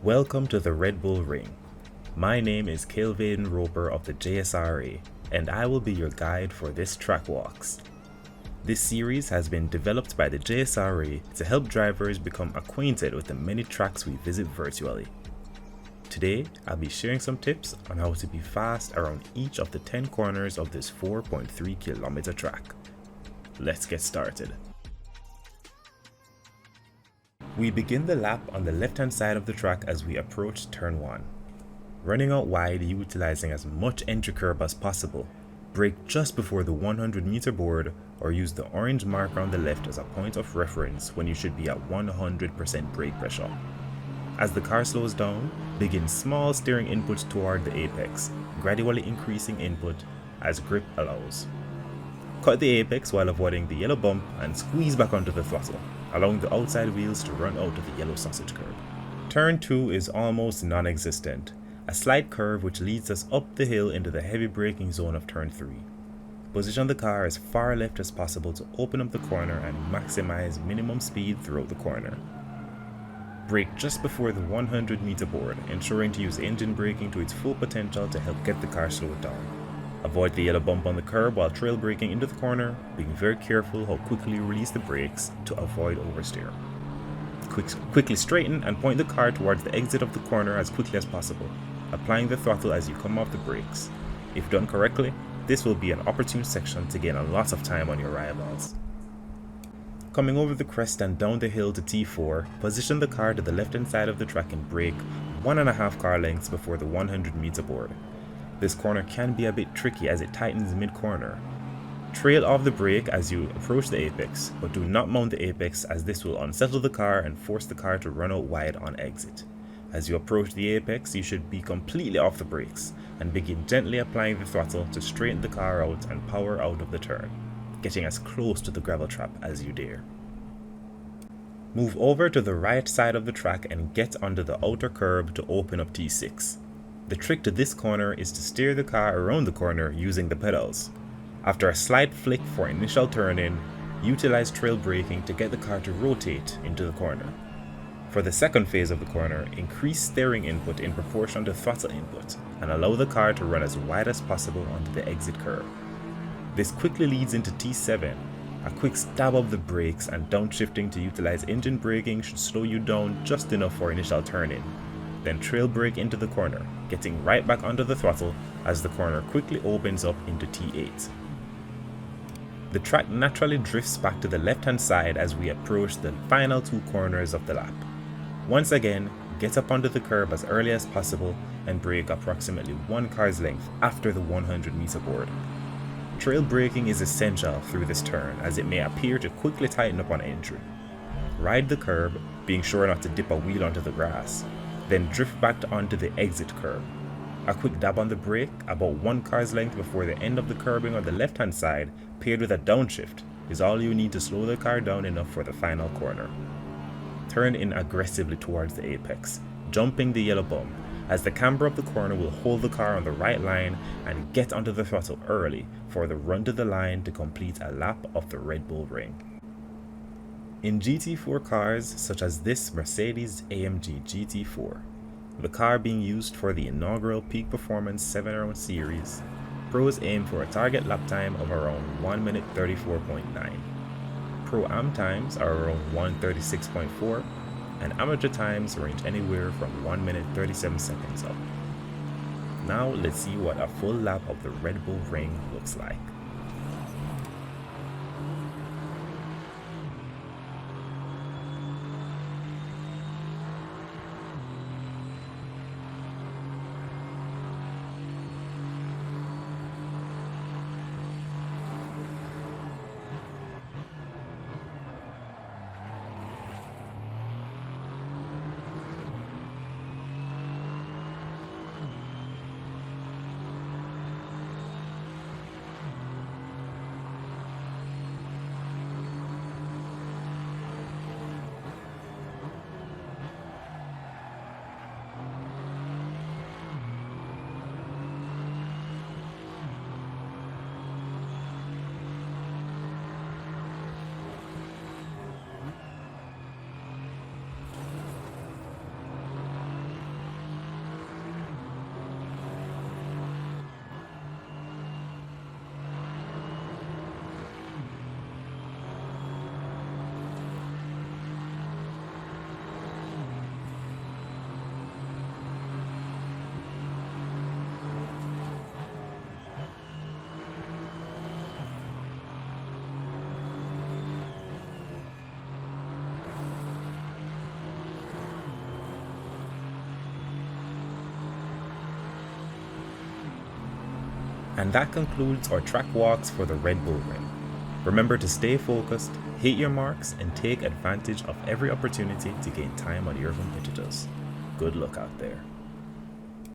Welcome to the Redbull Ring. My name is Kelvin Roper of the JSRA, and I will be your guide for this TrackWalkx. This series has been developed by the JSRA to help drivers become acquainted with the many tracks we visit virtually. Today, I'll be sharing some tips on how to be fast around each of the 10 corners of this 4.3 kilometer track. Let's get started. We begin the lap on the left-hand side of the track as we approach turn 1. Running out wide, utilizing as much entry curb as possible, brake just before the 100 meter board or use the orange marker on the left as a point of reference when you should be at 100% brake pressure. As the car slows down, begin small steering inputs toward the apex, gradually increasing input as grip allows. Cut the apex while avoiding the yellow bump and squeeze back onto the throttle, allowing the outside wheels to run out of the yellow sausage curb. Turn 2 is almost non-existent, a slight curve which leads us up the hill into the heavy braking zone of turn 3. Position the car as far left as possible to open up the corner and maximize minimum speed throughout the corner. Brake just before the 100 meter board, ensuring to use engine braking to its full potential to help get the car slowed down. Avoid the yellow bump on the curb while trail braking into the corner, being very careful how quickly you release the brakes to avoid oversteer. Quickly straighten and point the car towards the exit of the corner as quickly as possible, applying the throttle as you come off the brakes. If done correctly, this will be an opportune section to gain a lot of time on your rivals. Coming over the crest and down the hill to T4, position the car to the left-hand side of the track and brake 1.5 car lengths before the 100 meter board. This corner can be a bit tricky as it tightens mid-corner. Trail off the brake as you approach the apex, but do not mount the apex as this will unsettle the car and force the car to run out wide on exit. As you approach the apex, you should be completely off the brakes and begin gently applying the throttle to straighten the car out and power out of the turn, getting as close to the gravel trap as you dare. Move over to the right side of the track and get onto the outer curb to open up T6. The trick to this corner is to steer the car around the corner using the pedals. After a slight flick for initial turn-in, utilize trail braking to get the car to rotate into the corner. For the second phase of the corner, increase steering input in proportion to throttle input and allow the car to run as wide as possible onto the exit curve. This quickly leads into T7. A quick stab of the brakes and downshifting to utilize engine braking should slow you down just enough for initial turn-in. Then trail brake into the corner, getting right back onto the throttle as the corner quickly opens up into T8. The track naturally drifts back to the left-hand side as we approach the final 2 corners of the lap. Once again, get up onto the curb as early as possible and brake approximately 1 car's length after the 100 meter board. Trail braking is essential through this turn as it may appear to quickly tighten up on entry. Ride the curb, being sure not to dip a wheel onto the grass. Then drift back onto the exit curb. A quick dab on the brake, about 1 car's length before the end of the curbing on the left-hand side, paired with a downshift, is all you need to slow the car down enough for the final corner. Turn in aggressively towards the apex, jumping the yellow bump, as the camber of the corner will hold the car on the right line and get onto the throttle early for the run to the line to complete a lap of the Redbull Ring. In GT4 cars such as this Mercedes-AMG GT4, the car being used for the inaugural Peak Performance 7-round series, pros aim for a target lap time of around 1 minute 34.9. Pro-Am times are around 1:36.4, and amateur times range anywhere from 1 minute 37 seconds up. Now let's see what a full lap of the Redbull Ring looks like. And that concludes our TrackWalkx for the Redbull Ring. Remember to stay focused, hit your marks, and take advantage of every opportunity to gain time on your competitors. Good luck out there.